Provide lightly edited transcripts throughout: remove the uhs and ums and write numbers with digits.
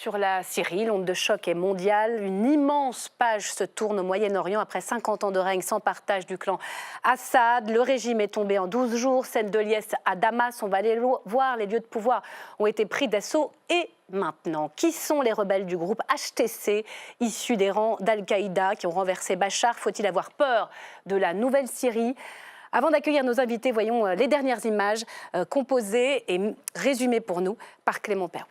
sur la Syrie. L'onde de choc est mondiale. Une immense page se tourne au Moyen-Orient après 50 ans de règne sans partage du clan Assad. Le régime est tombé en 12 jours. Scène de liesse à Damas. On va aller voir. Les lieux de pouvoir ont été pris d'assaut. Et maintenant, qui sont les rebelles du groupe HTC, issus des rangs d'Al-Qaïda, qui ont renversé Bachar? Faut-il avoir peur de la nouvelle Syrie? Avant d'accueillir nos invités, voyons les dernières images composées et résumées pour nous par Clément Perrault.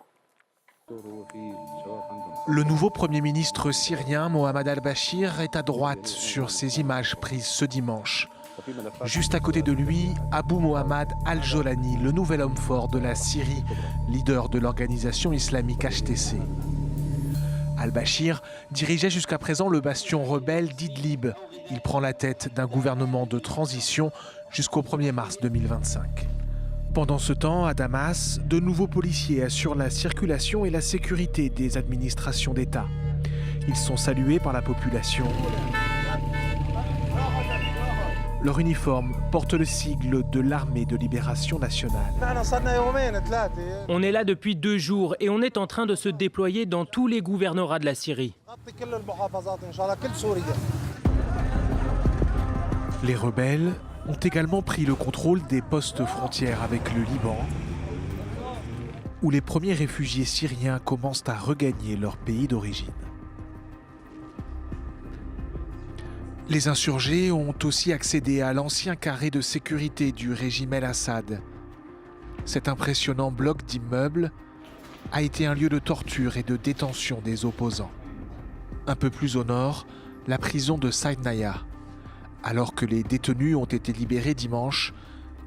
Le nouveau Premier ministre syrien, Mohamed al-Bashir, est à droite sur ces images prises ce dimanche. Juste à côté de lui, Abu Mohamed al-Jolani, le nouvel homme fort de la Syrie, leader de l'organisation islamique HTC. Al-Bashir dirigeait jusqu'à présent le bastion rebelle d'Idlib. Il prend la tête d'un gouvernement de transition jusqu'au 1er mars 2025. Pendant ce temps, à Damas, de nouveaux policiers assurent la circulation et la sécurité des administrations d'État. Ils sont salués par la population. Leur uniforme porte le sigle de l'Armée de libération nationale. On est là depuis 2 jours et on est en train de se déployer dans tous les gouvernorats de la Syrie. Les rebelles ont également pris le contrôle des postes frontières avec le Liban, où les premiers réfugiés syriens commencent à regagner leur pays d'origine. Les insurgés ont aussi accédé à l'ancien carré de sécurité du régime El-Assad. Cet impressionnant bloc d'immeubles a été un lieu de torture et de détention des opposants. Un peu plus au nord, la prison de Saïdnaya. Alors que les détenus ont été libérés dimanche,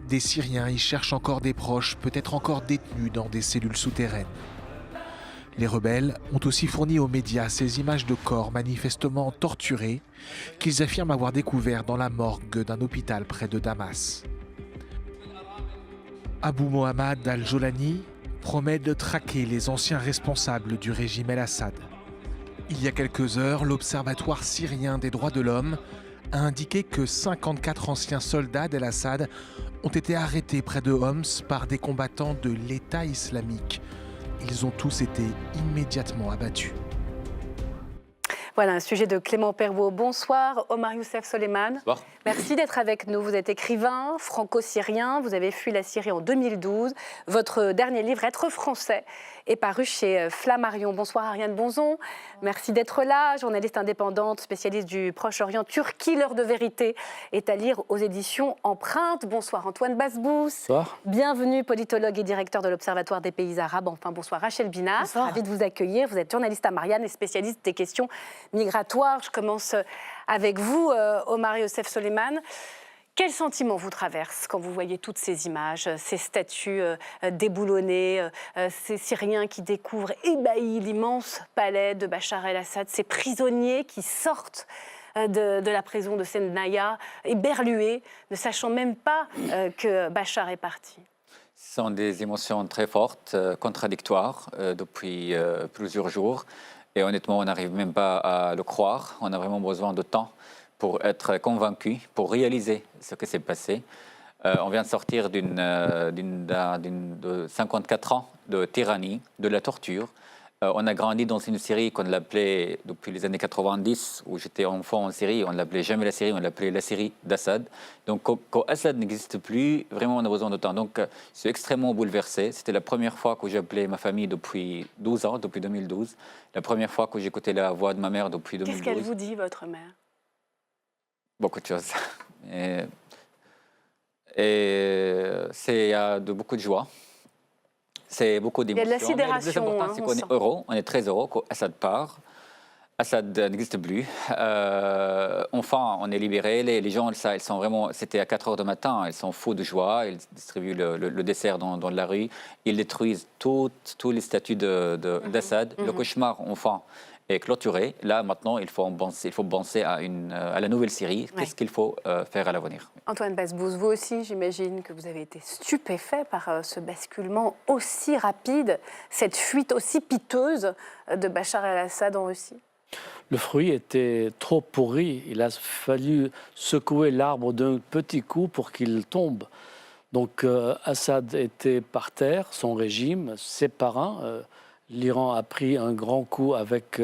des Syriens y cherchent encore des proches, peut-être encore détenus dans des cellules souterraines. Les rebelles ont aussi fourni aux médias ces images de corps manifestement torturés qu'ils affirment avoir découverts dans la morgue d'un hôpital près de Damas. Abu Mohamed al-Jolani promet de traquer les anciens responsables du régime El-Assad. Il y a quelques heures, l'Observatoire syrien des droits de l'homme a indiqué que 54 anciens soldats d'El-Assad ont été arrêtés près de Homs par des combattants de l'État islamique. Ils ont tous été immédiatement abattus. Voilà un sujet de Clément Perrault. Bonsoir Omar Youssef Soleiman. Bonsoir. Merci d'être avec nous. Vous êtes écrivain, franco-syrien. Vous avez fui la Syrie en 2012. Votre dernier livre, Être français, est paru chez Flammarion. Bonsoir Ariane Bonzon. Merci d'être là. Journaliste indépendante, spécialiste du Proche-Orient. Turquie, l'heure de vérité est à lire aux éditions Empreinte. Bonsoir Antoine Basbous. Bonsoir. Bienvenue, politologue et directeur de l'Observatoire des pays arabes. Enfin, bonsoir Rachel Binas. Bonsoir. Ravie de vous accueillir. Vous êtes journaliste à Marianne et spécialiste des questions migratoires. Je commence avec vous, Omar Youssef Soleiman. Quel sentiment vous traverse quand vous voyez toutes ces images, ces statues déboulonnées, ces Syriens qui découvrent ébahis l'immense palais de Bachar el-Assad, ces prisonniers qui sortent de la prison de Saïdnaya, éberlués, ne sachant même pas que Bachar est parti? Ce sont des émotions très fortes, contradictoires depuis plusieurs jours. Et honnêtement, on n'arrive même pas à le croire. On a vraiment besoin de temps pour être convaincu, pour réaliser ce qui s'est passé. On vient de sortir de 54 ans de tyrannie, de la torture. On a grandi dans une Syrie qu'on l'appelait, depuis les années 90, où j'étais enfant en Syrie, on ne l'appelait jamais la Syrie, on l'appelait la Syrie d'Assad. Donc quand Assad n'existe plus, vraiment on a besoin de temps. Donc je suis extrêmement bouleversé. C'était la première fois que j'appelais ma famille depuis 12 ans, depuis 2012. La première fois que j'écoutais la voix de ma mère depuis 2012. Qu'est-ce qu'elle vous dit, votre mère? Beaucoup de choses. Et c'est de beaucoup de joie. C'est beaucoup d'émotions. Il y a de la sidération. Le plus important, c'est qu'on est heureux. On est très heureux qu'Assad part. Assad n'existe plus. Enfin, on est libérés. Les gens, ça, ils sont vraiment. C'était à 4 heures du matin. Ils sont fous de joie. Ils distribuent le dessert dans la rue. Ils détruisent tous les statues d'Assad. Le cauchemar, enfin, est clôturé. Là, maintenant, il faut penser à la nouvelle Syrie. Qu'est-ce qu'il faut faire à l'avenir? Antoine Basbous, vous aussi, j'imagine que vous avez été stupéfait par ce basculement aussi rapide, cette fuite aussi piteuse de Bachar el-Assad en Russie. Le fruit était trop pourri. Il a fallu secouer l'arbre d'un petit coup pour qu'il tombe. Donc Assad était par terre, son régime, ses parrains, l'Iran a pris un grand coup avec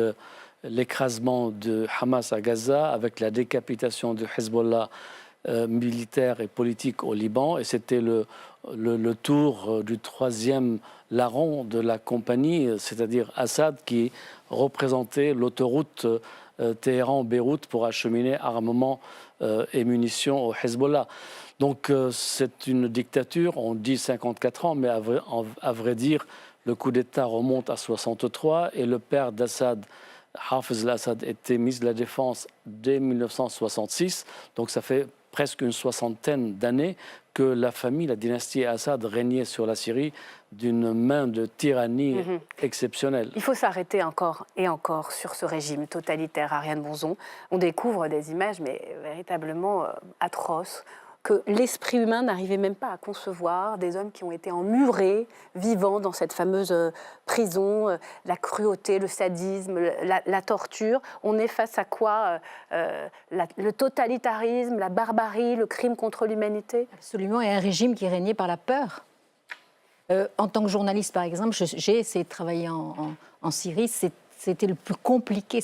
l'écrasement de Hamas à Gaza, avec la décapitation du Hezbollah militaire et politique au Liban. Et c'était le tour du troisième larron de la compagnie, c'est-à-dire Assad, qui représentait l'autoroute Téhéran-Beyrouth pour acheminer armement et munitions au Hezbollah. Donc c'est une dictature, on dit 54 ans, mais à vrai dire, le coup d'État remonte à 63 et le père d'Assad, Hafez al-Assad, était ministre de la Défense dès 1966. Donc ça fait presque une soixantaine d'années que la famille, la dynastie Assad régnait sur la Syrie d'une main de tyrannie exceptionnelle. Il faut s'arrêter encore et encore sur ce régime totalitaire, Ariane Bonzon. On découvre des images mais véritablement atroces, que l'esprit humain n'arrivait même pas à concevoir, des hommes qui ont été emmurés, vivant dans cette fameuse prison, la cruauté, le sadisme, la torture. On est face à quoi? Le totalitarisme, la barbarie, le crime contre l'humanité? Absolument, et un régime qui régnait par la peur. En tant que journaliste, par exemple, j'ai essayé de travailler en Syrie. C'était le plus compliqué.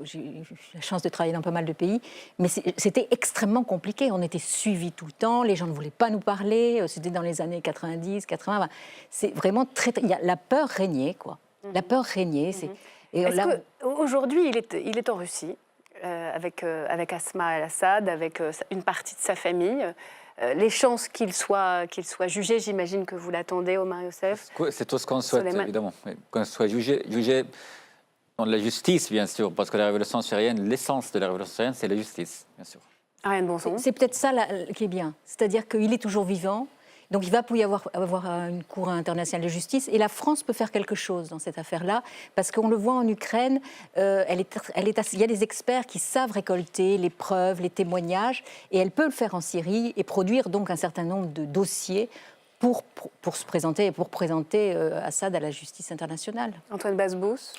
J'ai eu la chance de travailler dans pas mal de pays, mais c'était extrêmement compliqué. On était suivis tout le temps, les gens ne voulaient pas nous parler. C'était dans les années 90, 80. C'est vraiment la peur régnait, quoi. La peur régnait. Aujourd'hui, il est en Russie avec Asma al-Assad, avec une partie de sa famille. Les chances qu'il soit jugé, j'imagine que vous l'attendez, Omar Youssef. C'est tout ce qu'on souhaite, évidemment. Qu'on soit jugé dans la justice, bien sûr, parce que la révolution syrienne, l'essence de la révolution syrienne, c'est la justice, bien sûr. Ariane Bonzon. C'est peut-être ça qui est bien. C'est-à-dire qu'il est toujours vivant. Donc il va y avoir une cour internationale de justice et la France peut faire quelque chose dans cette affaire-là parce qu'on le voit en Ukraine, il y a des experts qui savent récolter les preuves, les témoignages et elle peut le faire en Syrie et produire donc un certain nombre de dossiers pour se présenter et pour présenter Assad à la justice internationale. Antoine Bazbous,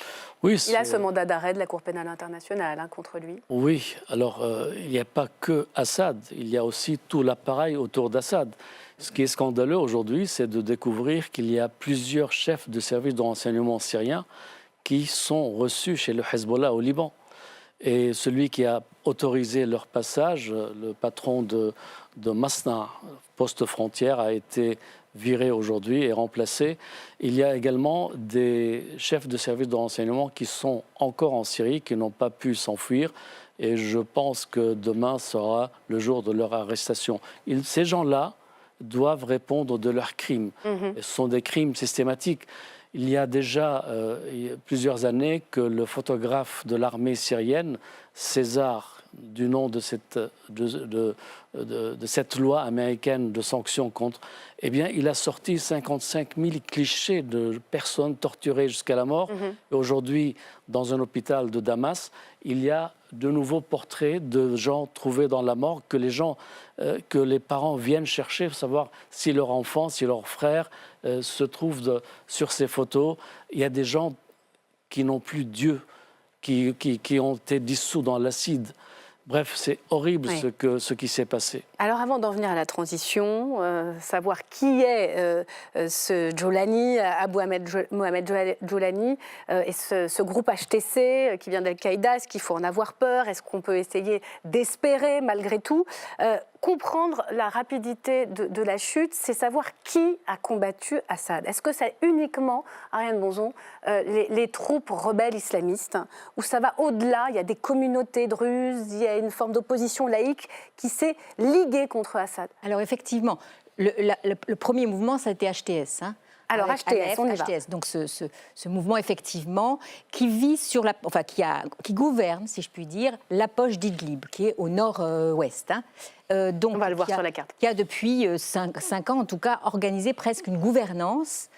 oui, il a ce mandat d'arrêt de la Cour pénale internationale contre lui. Oui, alors il n'y a pas que Assad, il y a aussi tout l'appareil autour d'Assad. Ce qui est scandaleux aujourd'hui, c'est de découvrir qu'il y a plusieurs chefs de service de renseignement syriens qui sont reçus chez le Hezbollah au Liban. Et celui qui a autorisé leur passage, le patron de Masna, poste frontière, a été viré aujourd'hui et remplacé. Il y a également des chefs de service de renseignement qui sont encore en Syrie, qui n'ont pas pu s'enfuir. Et je pense que demain sera le jour de leur arrestation. Ces gens-là doivent répondre de leurs crimes. Ce sont des crimes systématiques. Il y a déjà plusieurs années que le photographe de l'armée syrienne, César, du nom de cette loi américaine de sanctions contre, eh bien, il a sorti 55 000 clichés de personnes torturées jusqu'à la mort. Et aujourd'hui, dans un hôpital de Damas, il y a de nouveaux portraits de gens trouvés dans la mort que les parents viennent chercher pour savoir si leur enfant, si leur frère se trouve sur ces photos. Il y a des gens qui n'ont plus Dieu, qui ont été dissous dans l'acide. Bref, c'est horrible ce qui s'est passé. Alors avant d'en venir à la transition, savoir qui est ce Jolani, Abou Mohamed Jolani, et ce groupe HTC qui vient d'Al-Qaïda, est-ce qu'il faut en avoir peur? Est-ce qu'on peut essayer d'espérer malgré tout? Comprendre la rapidité de la chute, c'est savoir qui a combattu Assad. Est-ce que c'est uniquement, Ariane Bonzon, les troupes rebelles islamistes, ou ça va au-delà? Il y a des communautés druzes, il y a une forme d'opposition laïque qui s'est liguée contre Assad. Alors effectivement, le premier mouvement, ça a été HTS. Alors HTS, on y va. HTS, donc ce mouvement effectivement qui vit sur qui gouverne, si je puis dire, la poche d'Idlib, qui est au nord-ouest. Donc, on va le voir sur la carte. Qui a depuis 5 ans, en tout cas, organisé presque une gouvernance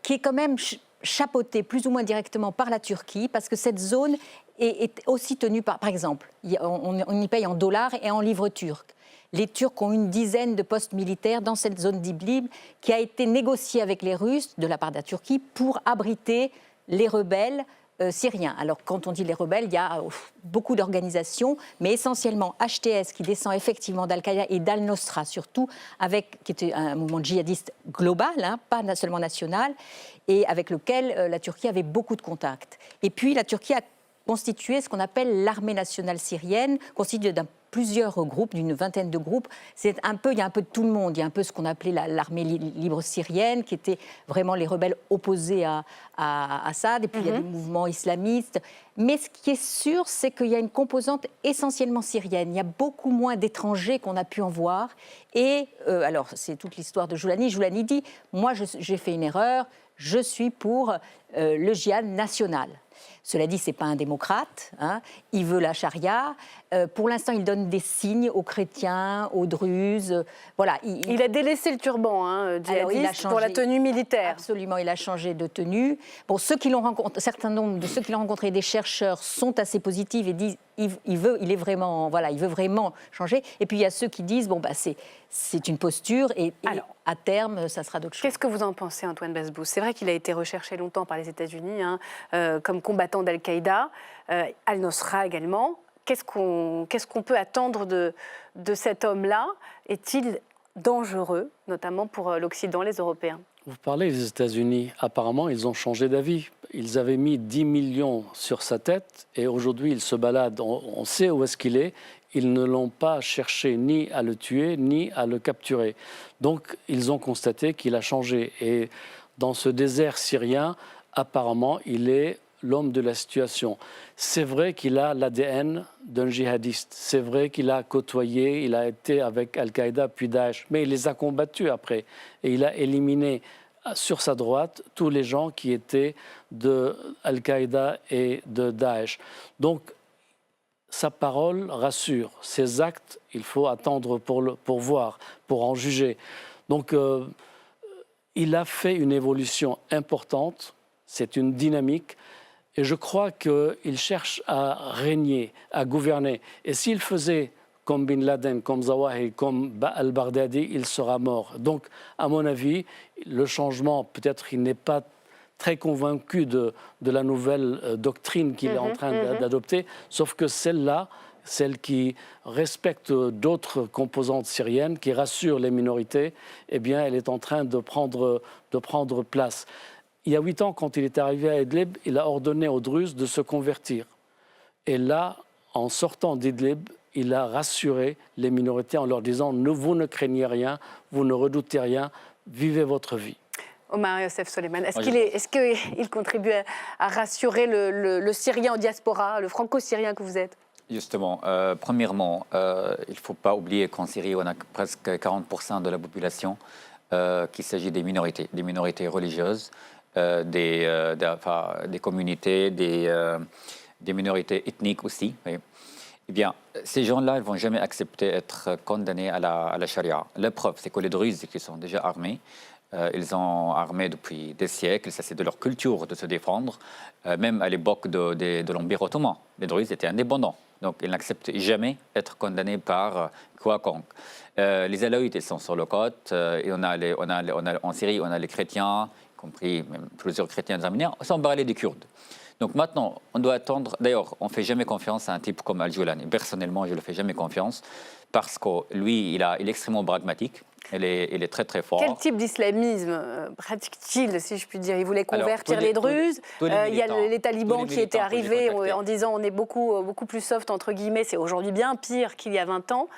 qui est quand même chapeautée plus ou moins directement par la Turquie, parce que cette zone est aussi tenue par exemple, on y paye en dollars et en livres turcs. Les Turcs ont une dizaine de postes militaires dans cette zone d'Idlib qui a été négociée avec les Russes de la part de la Turquie pour abriter les rebelles syriens. Alors quand on dit les rebelles, il y a beaucoup d'organisations, mais essentiellement HTS qui descend effectivement d'Al-Qaïda et d'Al-Nosra surtout, qui était un mouvement djihadiste global, hein, pas seulement national, et avec lequel la Turquie avait beaucoup de contacts. Et puis la Turquie a constitué ce qu'on appelle l'armée nationale syrienne, constituée d'un plusieurs groupes, d'une vingtaine de groupes. Il y a un peu de tout le monde. Il y a un peu ce qu'on appelait l'armée libre syrienne, qui était vraiment les rebelles opposés à Assad. Et puis il y a des mouvements islamistes. Mais ce qui est sûr, c'est qu'il y a une composante essentiellement syrienne. Il y a beaucoup moins d'étrangers qu'on a pu en voir. Et alors, c'est toute l'histoire de Joulani. Joulani dit, moi, j'ai fait une erreur. Je suis pour le djihad national. Cela dit, ce n'est pas un démocrate, hein. Il veut la charia. Pour l'instant, il donne des signes aux chrétiens, aux druzes. Voilà. Il a délaissé le turban, hein, djihadiste, pour la tenue militaire. Absolument, il a changé de tenue. Bon, certains nombre de ceux qui l'ont rencontré, des chercheurs, sont assez positifs et disent il veut vraiment changer. Et puis il y a ceux qui disent c'est une posture et alors, à terme, ça sera d'autres choses. Qu'est-ce que vous en pensez, Antoine Basbous? C'est vrai qu'il a été recherché longtemps par les États-Unis comme combattant d'Al-Qaïda, Al-Nosra également. Qu'est-ce qu'on peut attendre de cet homme-là? Est-il dangereux, notamment pour l'Occident, les Européens? Vous parlez des États-Unis. Apparemment, ils ont changé d'avis. Ils avaient mis 10 millions sur sa tête et aujourd'hui, il se balade. On sait où est-ce qu'il est. Ils ne l'ont pas cherché ni à le tuer, ni à le capturer. Donc, ils ont constaté qu'il a changé. Et dans ce désert syrien, apparemment, il est l'homme de la situation. C'est vrai qu'il a l'ADN d'un djihadiste. C'est vrai qu'il a côtoyé, il a été avec Al-Qaïda puis Daesh. Mais il les a combattus après. Et il a éliminé sur sa droite tous les gens qui étaient de Al-Qaïda et de Daesh. Donc, sa parole rassure. Ses actes, il faut attendre pour voir, pour en juger. Donc, il a fait une évolution importante. C'est une dynamique. Et je crois qu'il cherche à régner, à gouverner. Et s'il faisait comme Bin Laden, comme Zawahi, comme al-Baghdadi, il sera mort. Donc, à mon avis, le changement, peut-être il n'est pas très convaincu de la nouvelle doctrine qu'il est en train d'adopter, sauf que celle-là, celle qui respecte d'autres composantes syriennes, qui rassure les minorités, eh bien, elle est en train de prendre place. Il y a 8 ans, quand il est arrivé à Idlib, il a ordonné aux Druzes de se convertir. Et là, en sortant d'Idlib, il a rassuré les minorités en leur disant « Vous ne craignez rien, vous ne redoutez rien, vivez votre vie ». Omar Youssef Soleiman, est-ce qu'il contribue à rassurer le Syrien en diaspora, le franco-syrien que vous êtes? Justement, premièrement, il ne faut pas oublier qu'en Syrie, on a presque 40% de la population qu'il s'agit des minorités religieuses, des communautés, des minorités ethniques aussi. Oui. Eh bien, ces gens-là ne vont jamais accepter d'être condamnés à la charia. La preuve, c'est que les Druzes qui sont déjà armés, ils ont armé depuis des siècles, ça c'est de leur culture de se défendre, même à l'époque de l'Empire ottoman. Les Druzes étaient indépendants, donc ils n'acceptent jamais d'être condamnés par quiconque. Les Alaouites, ils sont sur le côte, et en Syrie, on a les chrétiens, y compris même plusieurs chrétiens arméniens, sans parler des Kurdes. Donc maintenant, on doit attendre. D'ailleurs, on ne fait jamais confiance à un type comme Al-Joulani. Personnellement, je ne le fais jamais confiance parce que lui, il est extrêmement pragmatique. Il est très très fort. Quel type d'islamisme pratique-t-il, si je puis dire? Il voulait convertir les Druzes. Il y a les talibans qui étaient arrivés en disant on est beaucoup plus soft, entre guillemets. C'est aujourd'hui bien pire qu'il y a 20 ans.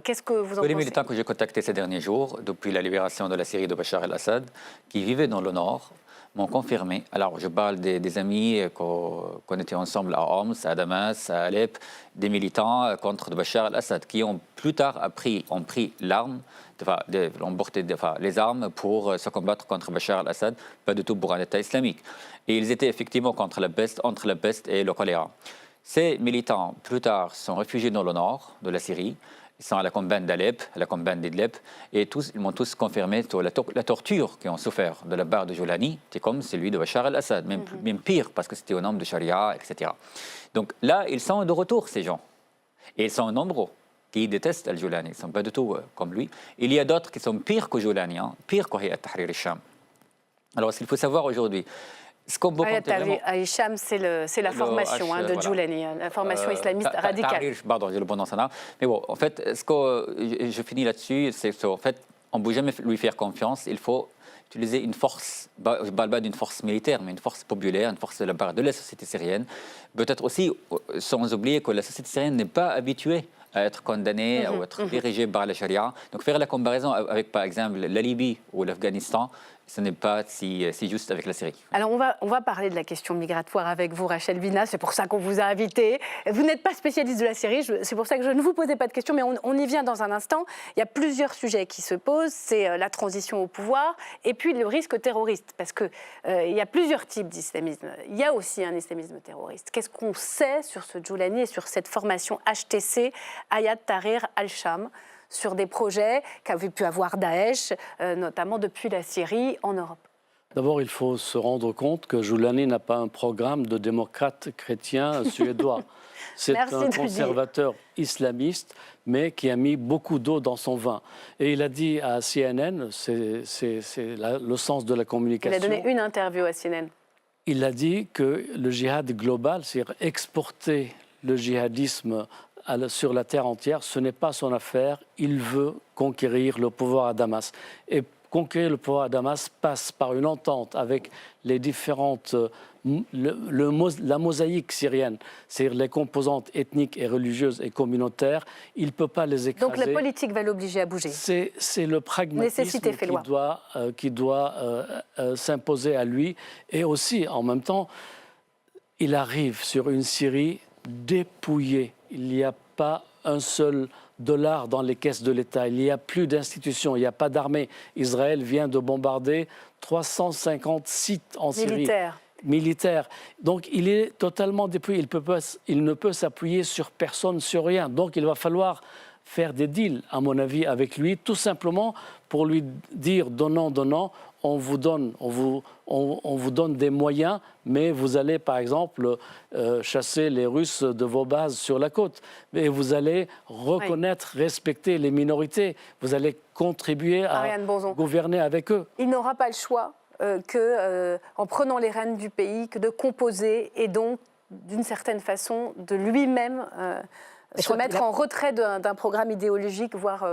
Qu'est-ce que vous en pensez? Les militants que j'ai contactés ces derniers jours, depuis la libération de la Syrie de Bachar el-Assad, qui vivaient dans le nord, m'ont confirmé. Alors, je parle des amis qu'on était ensemble à Homs, à Damas, à Alep, des militants contre Bachar el-Assad, qui ont plus tard ont pris l'arme, ont porté les armes pour se combattre contre Bachar el-Assad, pas du tout pour un État islamique. Et ils étaient effectivement entre la peste et le choléra. Ces militants, plus tard, sont réfugiés dans le nord de la Syrie. Ils sont à la campagne d'Alep, à la campagne d'Idlib, et ils m'ont tous confirmé que la torture qu'ils ont souffert de la part de Joulani, c'est comme celui de Bachar el-Assad, même pire, parce que c'était au nom de Sharia, etc. Donc là, ils sont de retour, ces gens. Et ils sont nombreux qui détestent Al-Joulani, ils ne sont pas du tout comme lui. Il y a d'autres qui sont pires que Joulani, pires que Hayat Tahrir al-Sham. Alors, ce qu'il faut savoir aujourd'hui, Ce qu'on peut Ayat compter vraiment... Hicham, c'est la formation de Djoulani, la formation islamiste radicale. Pardon, j'ai le bon nom, ça. Mais bon, en fait, je finis là-dessus, c'est en fait, on ne peut jamais lui faire confiance. Il faut utiliser une force, je ne parle pas d'une force militaire, mais une force populaire, une force de la part de la société syrienne. Peut-être aussi, sans oublier que la société syrienne n'est pas habituée à être condamnée ou à être dirigée par la charia. Donc faire la comparaison avec, par exemple, la Libye ou l'Afghanistan, ce n'est pas si juste avec la Syrie. Alors on va parler de la question migratoire avec vous, Rachel Binas, c'est pour ça qu'on vous a invité. Vous n'êtes pas spécialiste de la Syrie, c'est pour ça que je ne vous posais pas de questions, mais on y vient dans un instant. Il y a plusieurs sujets qui se posent, c'est la transition au pouvoir et puis le risque terroriste, parce qu'il y a plusieurs types d'islamisme. Il y a aussi un islamisme terroriste. Qu'est-ce qu'on sait sur ce Djoulani et sur cette formation HTC, Hayat Tahrir al-Sham, sur des projets qu'avait pu avoir Daesh, notamment depuis la Syrie, en Europe? D'abord, il faut se rendre compte que Djoulani n'a pas un programme de démocrate chrétien suédois. C'est un conservateur islamiste, mais qui a mis beaucoup d'eau dans son vin. Et il a dit à CNN, c'est le sens de la communication... Il a donné une interview à CNN. Il a dit que le djihad global, c'est-à-dire exporter le djihadisme sur la terre entière, ce n'est pas son affaire. Il veut conquérir le pouvoir à Damas. Et conquérir le pouvoir à Damas passe par une entente avec les différentes... la mosaïque syrienne, c'est-à-dire les composantes ethniques et religieuses et communautaires, il ne peut pas les écraser. Donc la politique va l'obliger à bouger. C'est le pragmatisme qui doit s'imposer à lui. Et aussi, en même temps, il arrive sur une Syrie dépouillée. Il n'y a pas un seul dollar dans les caisses de l'État. Il n'y a plus d'institutions, il n'y a pas d'armée. Israël vient de bombarder 350 sites en Syrie. Militaire. Donc il est totalement dépouillé. Il ne peut s'appuyer sur personne, sur rien. Donc il va falloir faire des deals, à mon avis, avec lui, tout simplement pour lui dire donnant, on vous donne des moyens, mais vous allez, par exemple, chasser les Russes de vos bases sur la côte. Et vous allez reconnaître, respecter les minorités. Vous allez contribuer à gouverner avec eux. Il n'aura pas le choix en prenant les rênes du pays, que de composer et donc, d'une certaine façon, de lui-même se mettre en retrait d'un programme idéologique, voire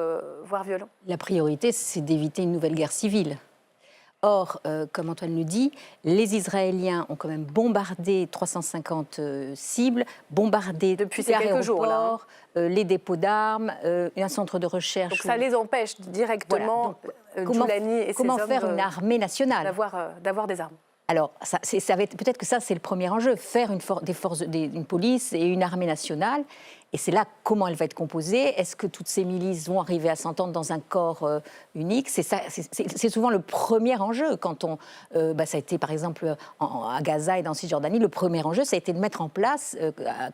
violent. La priorité, c'est d'éviter une nouvelle guerre civile. Or, comme Antoine le dit, les Israéliens ont quand même bombardé 350 cibles, bombardé depuis ces quelques jours, là, les dépôts d'armes, un centre de recherche. Donc ça les empêche directement, Djoulani et ses hommes, comment faire une armée nationale d'avoir des armes. Alors, peut-être que ça, c'est le premier enjeu, faire une police et une armée nationale. Et c'est là comment elle va être composée. Est-ce que toutes ces milices vont arriver à s'entendre dans un corps unique? C'est souvent le premier enjeu. Quand ça a été, par exemple, à Gaza et dans Cisjordanie, le premier enjeu, ça a été de mettre en place,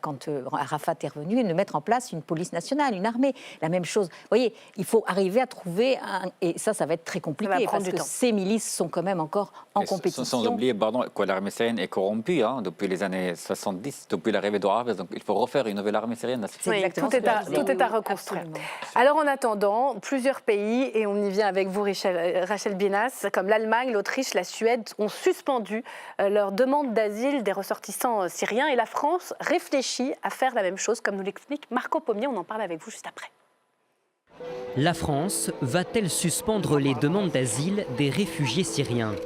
quand Arafat est revenu, de mettre en place une police nationale, une armée. La même chose. Vous voyez, il faut arriver à trouver... Et ça va être très compliqué, parce que ces milices sont quand même encore en compétition. Sans oublier, que l'armée syrienne est corrompue depuis les années 70, depuis l'arrivée d'Arabes. Donc il faut refaire une nouvelle armée syrienne. Oui, tout est à reconstruire. Absolument. Alors en attendant, plusieurs pays, et on y vient avec vous Rachel Binas, comme l'Allemagne, l'Autriche, la Suède, ont suspendu leur demande d'asile des ressortissants syriens, et la France réfléchit à faire la même chose, comme nous l'explique Marco Pommier. On en parle avec vous juste après. La France va-t-elle suspendre les demandes d'asile des réfugiés syriens?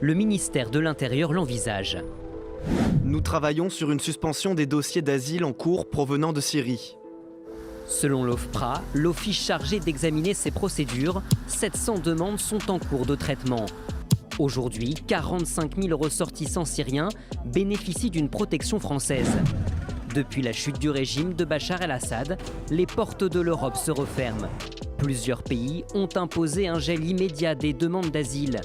Le ministère de l'Intérieur l'envisage. Nous travaillons sur une suspension des dossiers d'asile en cours provenant de Syrie. Selon l'OFPRA, l'office chargé d'examiner ces procédures, 700 demandes sont en cours de traitement. Aujourd'hui, 45 000 ressortissants syriens bénéficient d'une protection française. Depuis la chute du régime de Bachar el-Assad, les portes de l'Europe se referment. Plusieurs pays ont imposé un gel immédiat des demandes d'asile.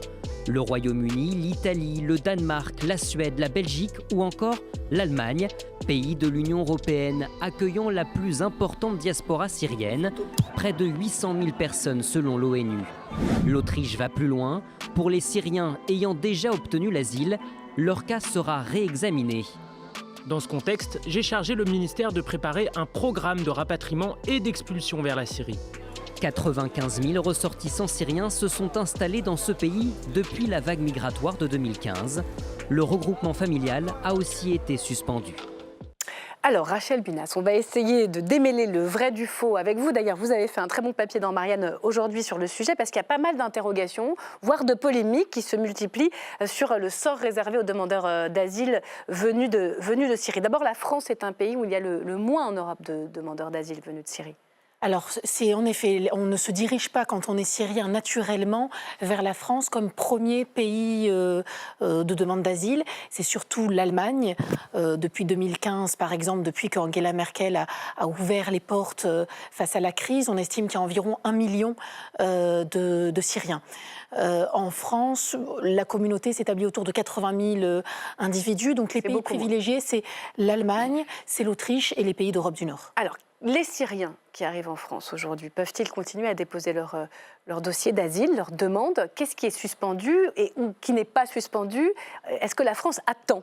Le Royaume-Uni, l'Italie, le Danemark, la Suède, la Belgique ou encore l'Allemagne, pays de l'Union européenne accueillant la plus importante diaspora syrienne, près de 800 000 personnes selon l'ONU. L'Autriche va plus loin. Pour les Syriens ayant déjà obtenu l'asile, leur cas sera réexaminé. Dans ce contexte, j'ai chargé le ministère de préparer un programme de rapatriement et d'expulsion vers la Syrie. 95 000 ressortissants syriens se sont installés dans ce pays depuis la vague migratoire de 2015. Le regroupement familial a aussi été suspendu. Alors, Rachel Binas, on va essayer de démêler le vrai du faux avec vous. D'ailleurs, vous avez fait un très bon papier dans Marianne aujourd'hui sur le sujet parce qu'il y a pas mal d'interrogations, voire de polémiques qui se multiplient sur le sort réservé aux demandeurs d'asile venus de Syrie. D'abord, la France est un pays où il y a le moins en Europe de demandeurs d'asile venus de Syrie. Alors, en effet, on ne se dirige pas, quand on est syrien, naturellement vers la France comme premier pays de demande d'asile. C'est surtout l'Allemagne. Depuis 2015, par exemple, depuis qu'Angela Merkel a ouvert les portes face à la crise, on estime qu'il y a environ 1 million de Syriens. En France, la communauté s'établit autour de 80 000 individus. Donc, les pays privilégiés, c'est l'Allemagne, c'est l'Autriche et les pays d'Europe du Nord. Alors, les Syriens qui arrivent en France aujourd'hui, peuvent-ils continuer à déposer leur dossier d'asile, leur demande? Qu'est-ce qui est suspendu ou qui n'est pas suspendu? Est-ce que la France attend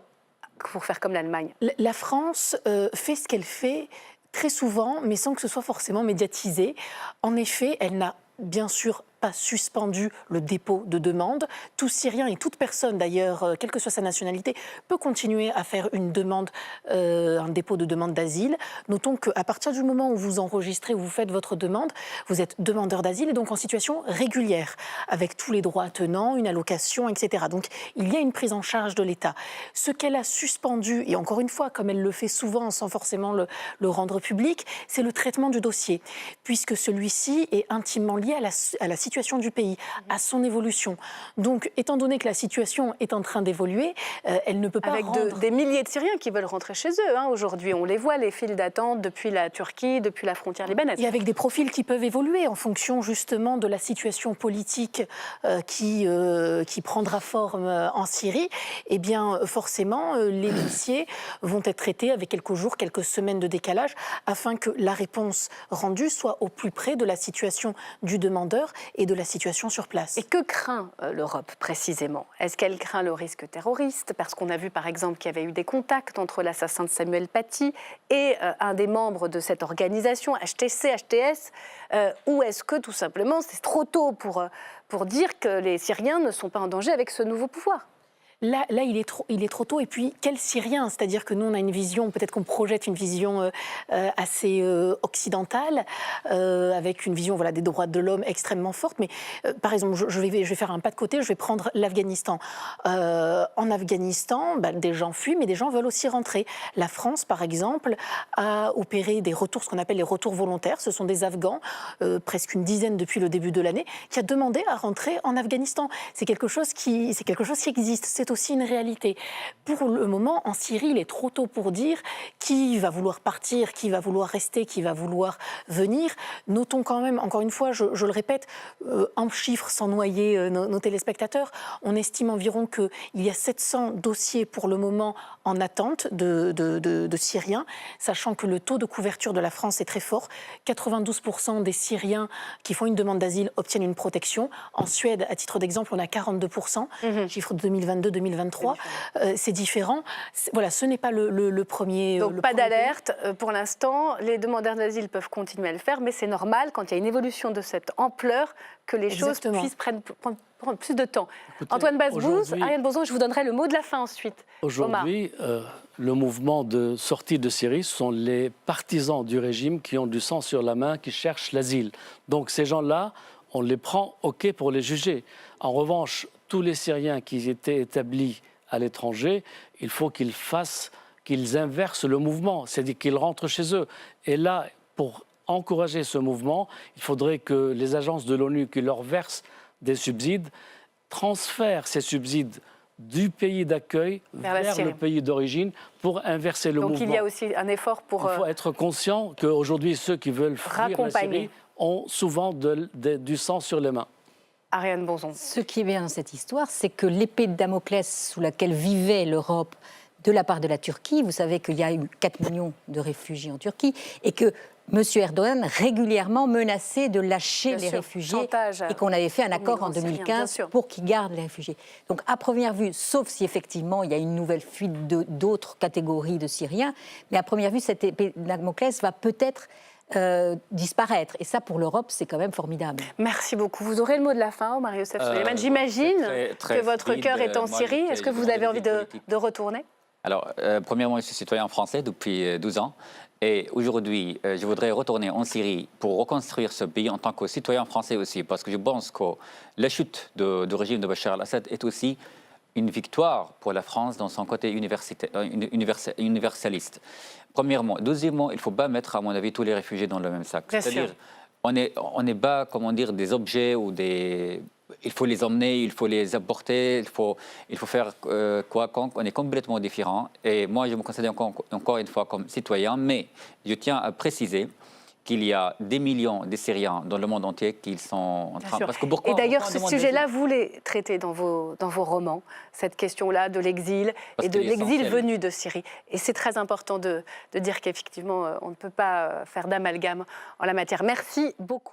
pour faire comme l'Allemagne? La France fait ce qu'elle fait très souvent, mais sans que ce soit forcément médiatisé. En effet, elle n'a bien sûr pas suspendu le dépôt de demande. Tout Syrien et toute personne d'ailleurs, quelle que soit sa nationalité, peut continuer à faire une demande, un dépôt de demande d'asile. Notons qu'à partir du moment où vous enregistrez, où vous faites votre demande, vous êtes demandeur d'asile et donc en situation régulière, avec tous les droits attenants, une allocation, etc. Donc il y a une prise en charge de l'État. Ce qu'elle a suspendu, et encore une fois, comme elle le fait souvent sans forcément le rendre public, c'est le traitement du dossier, puisque celui-ci est intimement lié à la situation du pays, à son évolution. Donc, étant donné que la situation est en train d'évoluer, elle ne peut pas Avec des milliers de Syriens qui veulent rentrer chez eux. Aujourd'hui, on les voit, les files d'attente depuis la Turquie, depuis la frontière libanaise. Et avec des profils qui peuvent évoluer en fonction justement de la situation politique qui prendra forme en Syrie. Eh bien, forcément, les dossiers vont être traités avec quelques jours, quelques semaines de décalage, afin que la réponse rendue soit au plus près de la situation du demandeur et de la situation sur place. Et que craint l'Europe précisément? Est-ce qu'elle craint le risque terroriste? Parce qu'on a vu par exemple qu'il y avait eu des contacts entre l'assassin de Samuel Paty et un des membres de cette organisation, HTS, ou est-ce que tout simplement c'est trop tôt pour dire que les Syriens ne sont pas en danger avec ce nouveau pouvoir? Là, il est trop tôt. Et puis, quel Syrien? C'est-à-dire que nous, on a une vision, peut-être qu'on projette une vision assez occidentale, avec une vision des droits de l'homme extrêmement forte. Mais par exemple, je vais faire un pas de côté, je vais prendre l'Afghanistan. En Afghanistan, des gens fuient, mais des gens veulent aussi rentrer. La France, par exemple, a opéré des retours, ce qu'on appelle les retours volontaires. Ce sont des Afghans, presque une dizaine depuis le début de l'année, qui a demandé à rentrer en Afghanistan. C'est quelque chose qui existe. C'est aussi une réalité. Pour le moment, en Syrie, il est trop tôt pour dire qui va vouloir partir, qui va vouloir rester, qui va vouloir venir. Notons quand même, encore une fois, je le répète, en chiffres sans noyer nos téléspectateurs, on estime environ qu'il y a 700 dossiers pour le moment en attente de Syriens, sachant que le taux de couverture de la France est très fort. 92% des Syriens qui font une demande d'asile obtiennent une protection. En Suède, à titre d'exemple, on a 42%, chiffre de 2022-2023. C'est différent. Voilà, ce n'est pas le premier. Donc pas d'alerte pour l'instant. Les demandeurs d'asile peuvent continuer à le faire, mais c'est normal quand il y a une évolution de cette ampleur que les choses puissent prendre plus de temps. Écoutez, Antoine Basbouz, Ariane Bozon, je vous donnerai le mot de la fin ensuite. Aujourd'hui, le mouvement de sortie de Syrie sont les partisans du régime qui ont du sang sur la main, qui cherchent l'asile. Donc ces gens-là, on les prend OK pour les juger. En revanche, tous les Syriens qui étaient établis à l'étranger, il faut qu'ils inversent le mouvement, c'est-à-dire qu'ils rentrent chez eux. Et là, pour encourager ce mouvement, il faudrait que les agences de l'ONU qui leur versent des subsides transfèrent ces subsides du pays d'accueil vers le pays d'origine pour inverser le mouvement. Donc il y a aussi un effort pour... Il faut être conscient qu'aujourd'hui, ceux qui veulent fuir la Syrie ont souvent du sang sur les mains. Ariane Bozon. Ce qui est bien dans cette histoire, c'est que l'épée de Damoclès sous laquelle vivait l'Europe de la part de la Turquie, vous savez qu'il y a eu 4 millions de réfugiés en Turquie, et que M. Erdogan régulièrement menaçait de lâcher les réfugiés, et qu'on avait fait un accord en 2015 pour qu'ils gardent les réfugiés. Donc à première vue, sauf si effectivement il y a une nouvelle fuite d'autres catégories de Syriens, mais à première vue, cette épée de Damoclès va peut-être disparaître. Et ça, pour l'Europe, c'est quand même formidable. Merci beaucoup. Vous aurez le mot de la fin, Omar Youssef Souleiman. J'imagine que votre cœur est en Syrie. Est-ce que vous avez envie de retourner? Alors, premièrement, je suis citoyen français depuis 12 ans. Et aujourd'hui, je voudrais retourner en Syrie pour reconstruire ce pays en tant que citoyen français aussi. Parce que je pense que la chute du régime de Bachar al-Assad est aussi une victoire pour la France dans son côté universaliste. Premièrement. Deuxièmement, il ne faut pas mettre, à mon avis, tous les réfugiés dans le même sac. C'est-à-dire, on n'est pas, comment dire, des objets ou des... Il faut les emmener, il faut les apporter, il faut faire quoi qu'on. On est complètement différents. Et moi, je me considère encore une fois comme citoyen, mais je tiens à préciser qu'il y a des millions de Syriens dans le monde entier qui sont en train... Parce que et d'ailleurs, ce sujet-là, vous les traitez dans vos romans, cette question-là de l'exil et de l'exil venu de Syrie. Et c'est très important de dire qu'effectivement, on ne peut pas faire d'amalgame en la matière. Merci beaucoup.